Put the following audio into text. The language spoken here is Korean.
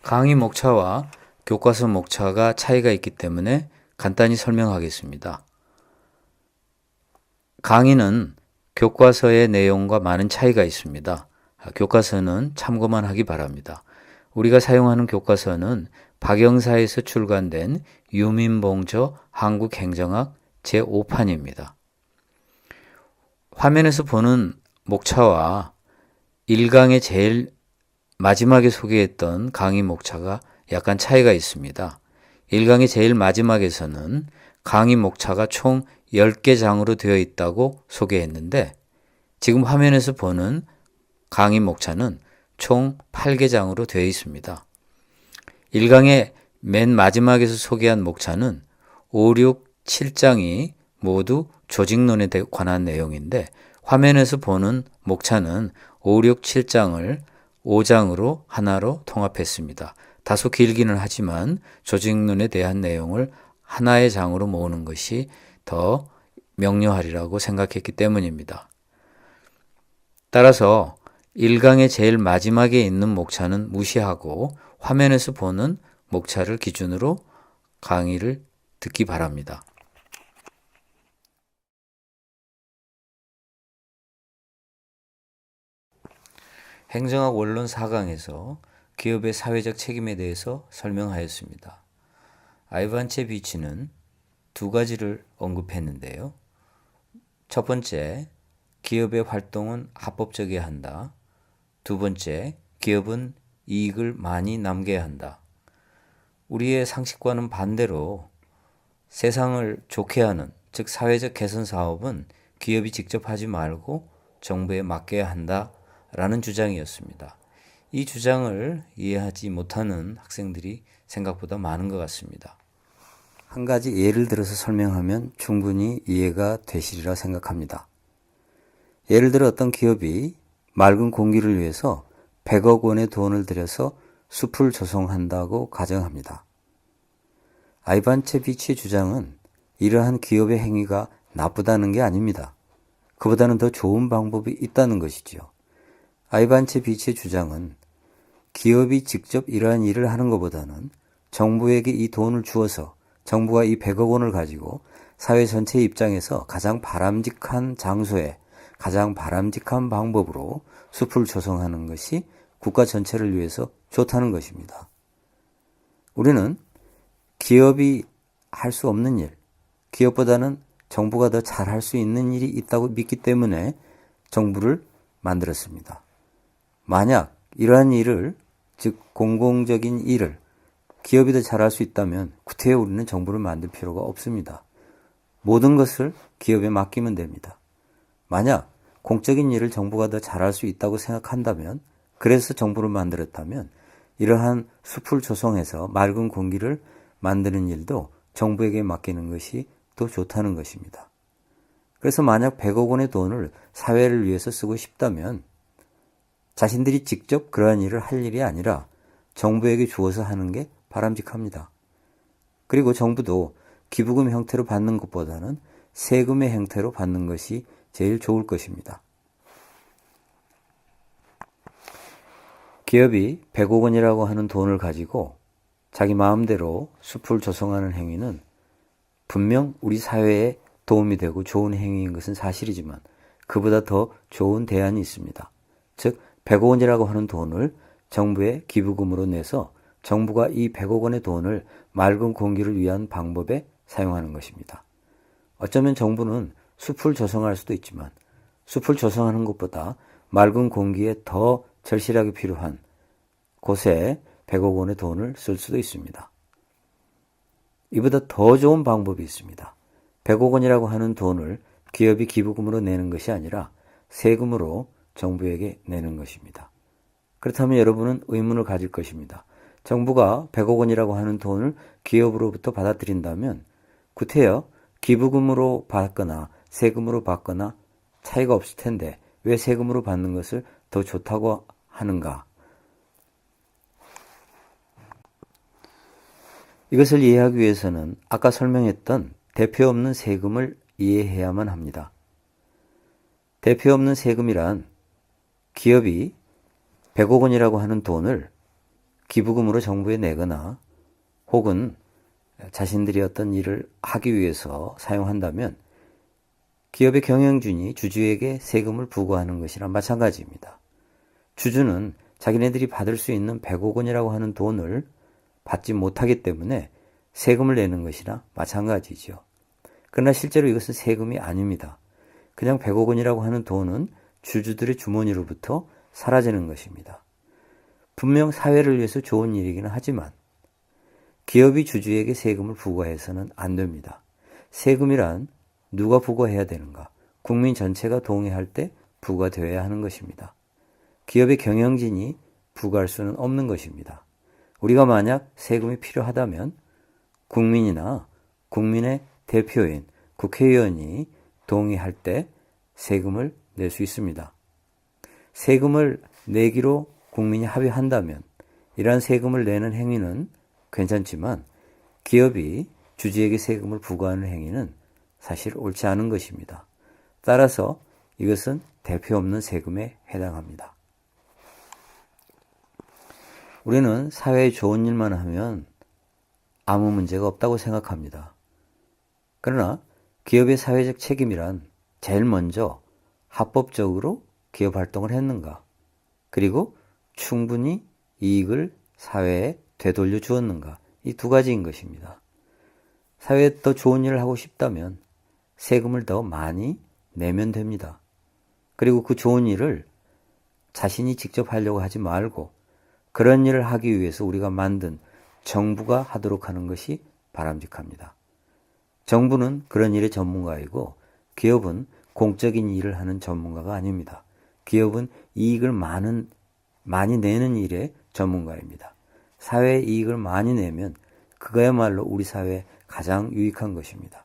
강의 목차와 교과서 목차가 차이가 있기 때문에 간단히 설명하겠습니다. 강의는 교과서의 내용과 많은 차이가 있습니다. 교과서는 참고만 하기 바랍니다. 우리가 사용하는 교과서는 박영사에서 출간된 유민봉저 한국행정학 제5판입니다. 화면에서 보는 목차와 1강의 제일 마지막에 소개했던 강의 목차가 약간 차이가 있습니다. 1강의 제일 마지막에서는 강의 목차가 총 10개 장으로 되어 있다고 소개했는데 지금 화면에서 보는 강의 목차는 총 8개 장으로 되어 있습니다. 1강의 맨 마지막에서 소개한 목차는 5, 6, 7장이 모두 조직론에 관한 내용인데 화면에서 보는 목차는 5, 6, 7장을 5장으로 하나로 통합했습니다. 다소 길기는 하지만 조직론에 대한 내용을 하나의 장으로 모으는 것이 더 명료하리라고 생각했기 때문입니다. 따라서 1강의 제일 마지막에 있는 목차는 무시하고 화면에서 보는 목차를 기준으로 강의를 듣기 바랍니다. 행정학 원론 4강에서 기업의 사회적 책임에 대해서 설명하였습니다. 아이반체 비치는 두 가지를 언급했는데요. 첫 번째, 기업의 활동은 합법적이어야 한다. 두 번째, 기업은 이익을 많이 남겨야 한다. 우리의 상식과는 반대로 세상을 좋게 하는, 즉 사회적 개선 사업은 기업이 직접 하지 말고 정부에 맡겨야 한다. 라는 주장이었습니다. 이 주장을 이해하지 못하는 학생들이 생각보다 많은 것 같습니다. 한 가지 예를 들어서 설명하면 충분히 이해가 되시리라 생각합니다. 예를 들어 어떤 기업이 맑은 공기를 위해서 100억 원의 돈을 들여서 숲을 조성한다고 가정합니다. 아이반체 비치의 주장은 이러한 기업의 행위가 나쁘다는 게 아닙니다. 그보다는 더 좋은 방법이 있다는 것이지요. 아이반체 비치의 주장은 기업이 직접 이러한 일을 하는 것보다는 정부에게 이 돈을 주어서 정부가 이 100억 원을 가지고 사회 전체의 입장에서 가장 바람직한 장소에 가장 바람직한 방법으로 숲을 조성하는 것이 국가 전체를 위해서 좋다는 것입니다. 우리는 기업이 할 수 없는 일, 기업보다는 정부가 더 잘할 수 있는 일이 있다고 믿기 때문에 정부를 만들었습니다. 만약 이러한 일을, 즉 공공적인 일을 기업이 더 잘할 수 있다면 구태여 우리는 정부를 만들 필요가 없습니다. 모든 것을 기업에 맡기면 됩니다. 만약 공적인 일을 정부가 더 잘할 수 있다고 생각한다면, 그래서 정부를 만들었다면 이러한 숲을 조성해서 맑은 공기를 만드는 일도 정부에게 맡기는 것이 더 좋다는 것입니다. 그래서 만약 100억 원의 돈을 사회를 위해서 쓰고 싶다면 자신들이 직접 그러한 일을 할 일이 아니라 정부에게 주어서 하는 게 바람직합니다. 그리고 정부도 기부금 형태로 받는 것보다는 세금의 형태로 받는 것이 제일 좋을 것입니다. 기업이 100억 원이라고 하는 돈을 가지고 자기 마음대로 숲을 조성하는 행위는 분명 우리 사회에 도움이 되고 좋은 행위인 것은 사실이지만 그보다 더 좋은 대안이 있습니다. 즉 100억 원이라고 하는 돈을 정부에 기부금으로 내서 정부가 이 100억 원의 돈을 맑은 공기를 위한 방법에 사용하는 것입니다. 어쩌면 정부는 숲을 조성할 수도 있지만 숲을 조성하는 것보다 맑은 공기에 더 절실하게 필요한 곳에 100억 원의 돈을 쓸 수도 있습니다. 이보다 더 좋은 방법이 있습니다. 100억 원이라고 하는 돈을 기업이 기부금으로 내는 것이 아니라 세금으로 정부에게 내는 것입니다. 그렇다면 여러분은 의문을 가질 것입니다. 정부가 100억 원이라고 하는 돈을 기업으로부터 받아들인다면 구태여 기부금으로 받거나 세금으로 받거나 차이가 없을 텐데 왜 세금으로 받는 것을 더 좋다고 하는가? 이것을 이해하기 위해서는 아까 설명했던 대표 없는 세금을 이해해야만 합니다. 대표 없는 세금이란 기업이 100억 원이라고 하는 돈을 기부금으로 정부에 내거나 혹은 자신들이 어떤 일을 하기 위해서 사용한다면 기업의 경영진이 주주에게 세금을 부과하는 것이랑 마찬가지입니다. 주주는 자기네들이 받을 수 있는 100억 원이라고 하는 돈을 받지 못하기 때문에 세금을 내는 것이나 마찬가지죠. 그러나 실제로 이것은 세금이 아닙니다. 그냥 100억 원이라고 하는 돈은 주주들의 주머니로부터 사라지는 것입니다. 분명 사회를 위해서 좋은 일이기는 하지만 기업이 주주에게 세금을 부과해서는 안 됩니다. 세금이란 누가 부과해야 되는가? 국민 전체가 동의할 때 부과되어야 하는 것입니다. 기업의 경영진이 부과할 수는 없는 것입니다. 우리가 만약 세금이 필요하다면 국민이나 국민의 대표인 국회의원이 동의할 때 세금을 낼 수 있습니다. 세금을 내기로 국민이 합의한다면 이러한 세금을 내는 행위는 괜찮지만 기업이 주주에게 세금을 부과하는 행위는 사실 옳지 않은 것입니다. 따라서 이것은 대표 없는 세금에 해당합니다. 우리는 사회에 좋은 일만 하면 아무 문제가 없다고 생각합니다. 그러나 기업의 사회적 책임이란 제일 먼저 합법적으로 기업 활동을 했는가, 그리고 충분히 이익을 사회에 되돌려 주었는가, 이 두 가지인 것입니다. 사회에 더 좋은 일을 하고 싶다면 세금을 더 많이 내면 됩니다. 그리고 그 좋은 일을 자신이 직접 하려고 하지 말고 그런 일을 하기 위해서 우리가 만든 정부가 하도록 하는 것이 바람직합니다. 정부는 그런 일의 전문가이고 기업은 공적인 일을 하는 전문가가 아닙니다. 기업은 이익을 많이 내는 일의 전문가입니다. 사회에 이익을 많이 내면 그거야말로 우리 사회에 가장 유익한 것입니다.